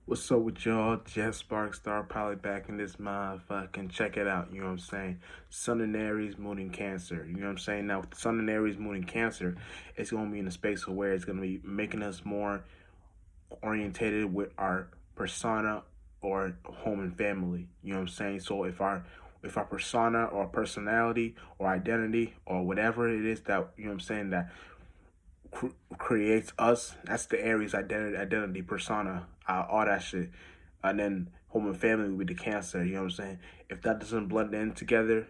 What's up with y'all? Jeff Spark Star Pilot back in this motherfucking check it out, you know what I'm saying? Sun in Aries, Moon in Cancer. You know what I'm saying? Now with the Sun in Aries, Moon in Cancer, it's gonna be in a space of where it's gonna be making us more orientated with our persona or home and family. You know what I'm saying? So if our persona or personality or identity or whatever it is that you know what I'm saying that creates us. That's the Aries identity, persona, all that shit. And then home and family with the Cancer. You know what I'm saying? If that doesn't blend in together,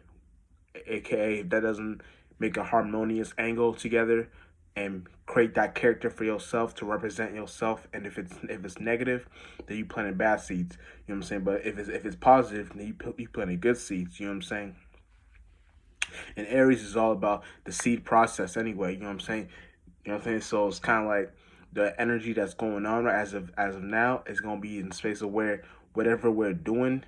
aka if that doesn't make a harmonious angle together and create that character for yourself to represent yourself, and if it's negative, then you planting bad seeds. You know what I'm saying? But if it's positive, then you planting good seeds. You know what I'm saying? And Aries is all about the seed process anyway. You know what I'm saying? You know what I'm saying? So it's kind of like the energy that's going on as of now is going to be in the space of where whatever we're doing,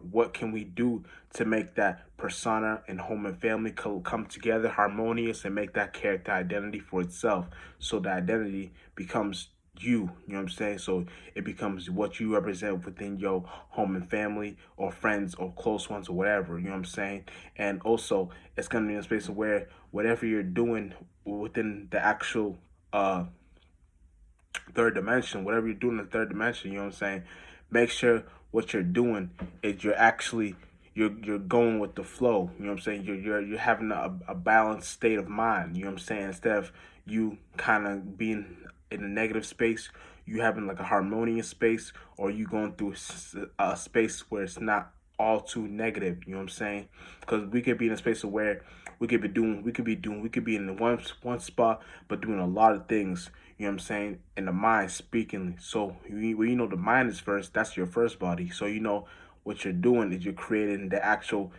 what can we do to make that persona and home and family come together harmonious and make that character identity for itself, so the identity becomes you know what I'm saying? So it becomes what you represent within your home and family or friends or close ones or whatever, you know what I'm saying? And also it's gonna be in a space of where whatever you're doing within the actual uh third dimension, whatever you're doing in the third dimension, you know what I'm saying? Make sure what you're doing is you're going with the flow. You know what I'm saying? You're having a balanced state of mind. You know what I'm saying? Instead of you kind of being in a negative space, you having like a harmonious space, or you going through a space where it's not all too negative. You know what I'm saying? Because we could be in a space of where we could be in one spot, but doing a lot of things. You know what I'm saying? And the mind speaking. So when you know the mind is first, that's your first body. So you know what you're doing is you're creating the actual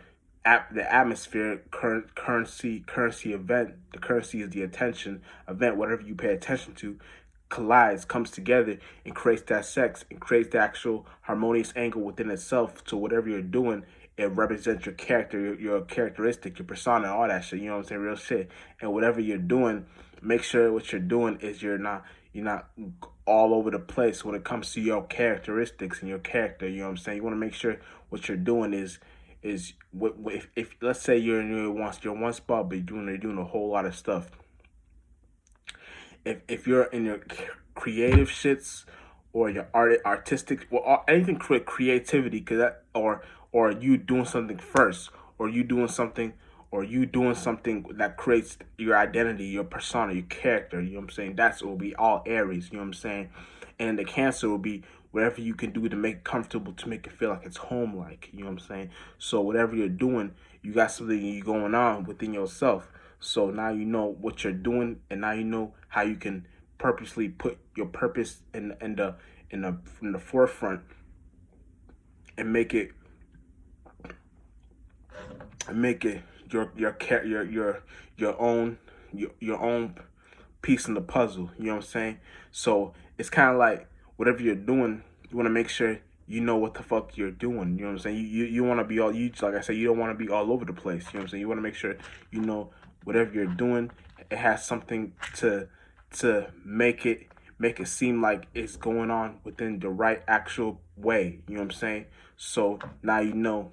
the atmosphere currency event. The currency is the attention event. Whatever you pay attention to collides, comes together, and creates that sex and creates the actual harmonious angle within itself. So whatever you're doing, it represents your character, your characteristic, your persona, all that shit. You know what I'm saying? Real shit. And whatever you're doing, make sure what you're doing is you're not all over the place when it comes to your characteristics and your character. You know what I'm saying? You want to make sure what you're doing is what if let's say you're in your one spot, but you're doing a whole lot of stuff. If you're in your creative shits or your artistic, well, anything creativity, because that or you doing something first, or you doing something that creates your identity, your persona, your character. You know what I'm saying? That's will be all Aries. You know what I'm saying? And the Cancer will be whatever you can do to make it comfortable, to make it feel like it's home like. You know what I'm saying? So whatever you're doing, you got something you going on within yourself. So now you know what you're doing, and now you know how you can purposely put your purpose in the forefront and make it your own your own piece in the puzzle. You know what I'm saying? So it's kind of like whatever you're doing, you want to make sure you know what the fuck you're doing. You know what I'm saying? You want to be all you like I said. You don't want to be all over the place. You know what I'm saying? You want to make sure you know whatever you're doing. It has something to make it seem like it's going on within the right actual way. You know what I'm saying? So now you know.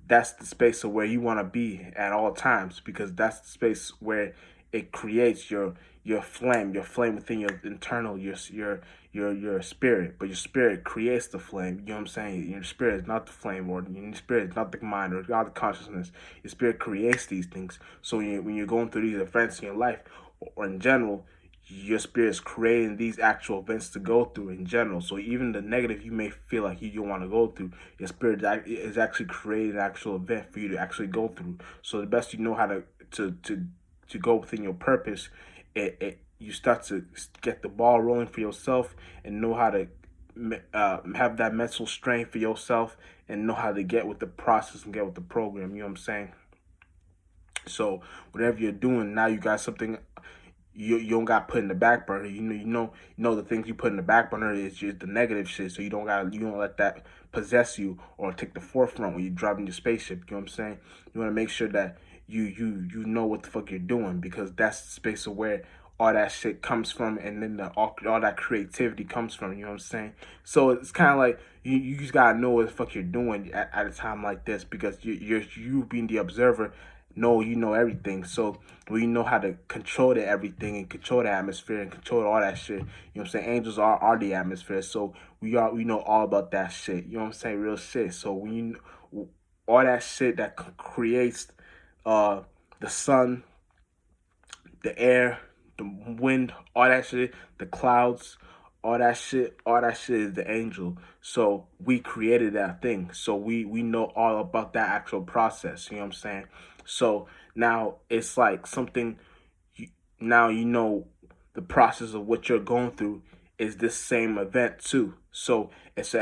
That's the space of where you want to be at all times, because that's the space where it creates your flame within your internal your spirit. But your spirit creates the flame. You know what I'm saying? Your spirit is not the flame, or your spirit is not the mind or not the consciousness. Your spirit creates these things. So when you're going through these events in your life, or in general, your spirit is creating these actual events to go through in general. So even the negative you may feel like you don't want to go through, your spirit is actually creating an actual event for you to actually go through. So the best you know how to go within your purpose, you start to get the ball rolling for yourself, and know how to have that mental strength for yourself, and know how to get with the process and get with the program. You know what I'm saying? So whatever you're doing now, you got something you don't got put in the back burner. You know the things you put in the back burner is just the negative shit. So you don't let that possess you or take the forefront when you're driving your spaceship. You know what I'm saying? You want to make sure that you know what the fuck you're doing, because that's the space of where all that shit comes from, and then all that creativity comes from. You know what I'm saying? So it's kind of like you just gotta know what the fuck you're doing at a time like this, because you being the observer. No, you know everything. So when you know how to control the everything and control the atmosphere and control all that shit, you know what I'm saying? Angels are the atmosphere. So we know all about that shit. You know what I'm saying? Real shit. So when all that shit that creates uh the sun, the air, the wind, all that shit, the clouds, all that shit is the angel. So we created that thing. So we know all about that actual process. You know what I'm saying? So now it's like something. You, now you know the process of what you're going through is this same event too. So it's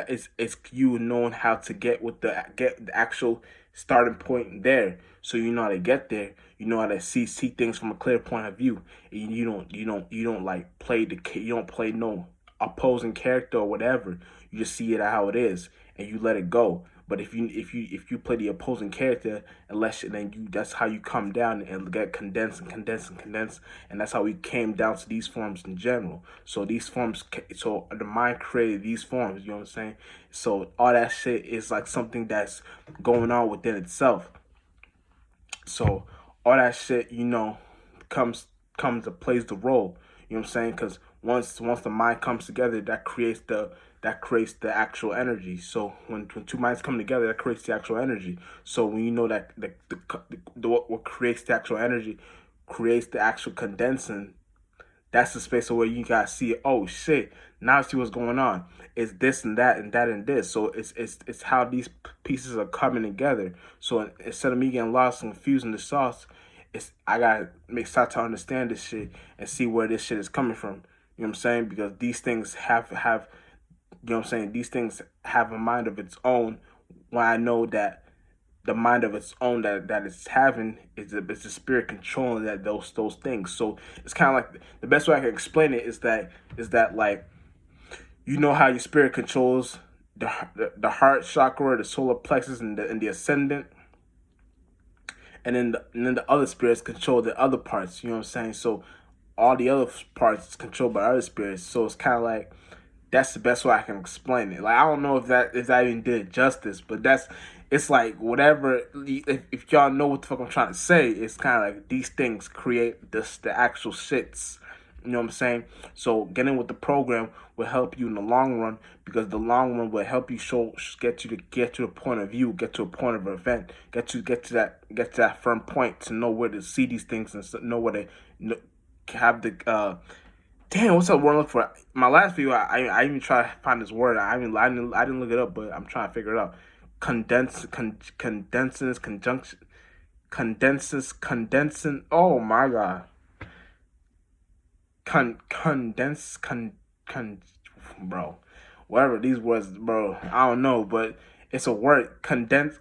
you knowing how to get the actual starting point there. So you know how to get there. You know how to see things from a clear point of view. And you don't like play you don't play no opposing character or whatever. You just see it how it is and you let it go. But if you play the opposing character, then that's how you come down and get condensed and condensed and condensed, and that's how we came down to these forms in general. So these forms, so the mind created these forms. You know what I'm saying? So all that shit is like something that's going on within itself. So all that shit, comes comes to plays the role. You know what I'm saying? Because once the mind comes together, that creates the actual energy. So when two minds come together, that creates the actual energy. So when you know that what creates the actual energy creates the actual condensing, that's the space where you gotta see, oh shit, now I see what's going on. It's this and that and that and this. So it's how these pieces are coming together. So instead of me getting lost and confused in the sauce, I gotta start to understand this shit and see where this shit is coming from. You know what I'm saying? Because these things have you know what I'm saying, these things have a mind of its own. When I know that the mind of its own that it's having it's the spirit controlling those things. So it's kind of like the best way I can explain it is that like, you know how your spirit controls the heart chakra, the solar plexus, and the ascendant, and then the other spirits control the other parts. You know what I'm saying? So all the other parts is controlled by other spirits. So it's kind of like, that's the best way I can explain it. Like, I don't know if I even did it justice, but it's like whatever. If y'all know what the fuck I'm trying to say, it's kind of like these things create the actual shits. You know what I'm saying? So getting with the program will help you in the long run, because the long run will help you get to the point of view, get to a point of event, get to that firm point to know where to see these things and know where to have the damn, what's up word look for? My last video, I even try to find this word. I didn't look it up, but I'm trying to figure it out. Condenses, conjunction, condensing. Oh my god. Condense, bro. Whatever these words, bro. I don't know, but it's a word. Condense.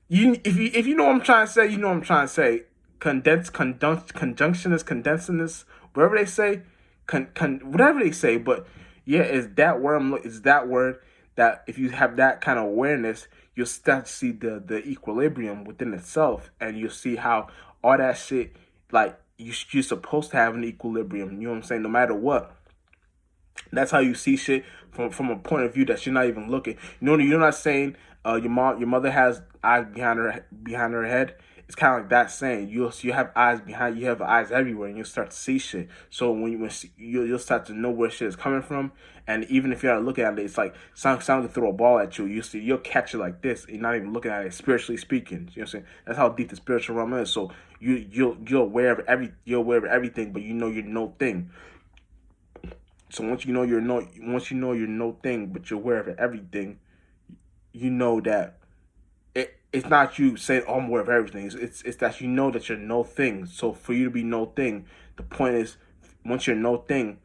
If you know what I'm trying to say, you know what I'm trying to say. Conjunctionist, condensinist, whatever they say, whatever they say. But yeah, is that word that if you have that kind of awareness, you'll start to see the equilibrium within itself, and you'll see how all that shit, like, you're supposed to have an equilibrium. You know what I'm saying? No matter what. That's how you see shit from a point of view that you're not even looking. You're not saying your mother has eyes behind her head. It's kind of like that saying. You have eyes behind, you have eyes everywhere, and you'll start to see shit. So you'll start to know where shit is coming from, and even if you're not looking at it, it's like someone can throw a ball at you. You'll catch it like this. And you're not even looking at it, spiritually speaking. You know what I'm saying? That's how deep the spiritual realm is. So you're aware of everything, but you know you're no thing. So once you know you're no thing, but you're aware of everything, you know that it's not you saying, "Oh, I'm aware of everything." It's that you know that you're no thing. So for you to be no thing, the point is, once you're no thing,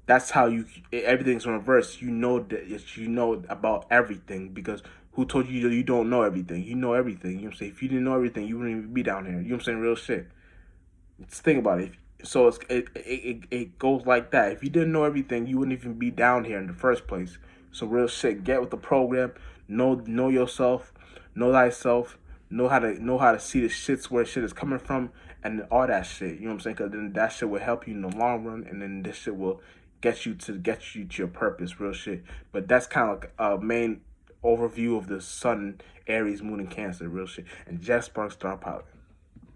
that's how everything's in reverse. You know that you know about everything, because who told you that you don't know everything? You know everything. You know what I'm saying? If you didn't know everything, you wouldn't even be down here. You know what I'm saying? Real shit. Just think about it. So it goes like that. If you didn't know everything, you wouldn't even be down here in the first place. So real shit. Get with the program. Know yourself. Know thyself. Know how to see the shits where shit is coming from, and all that shit. You know what I'm saying? Because then that shit will help you in the long run, and then this shit will get you to your purpose, real shit. But that's kind of like a main overview of the Sun, Aries, Moon, and Cancer, real shit. And Jeff Sparks, Star Pilot.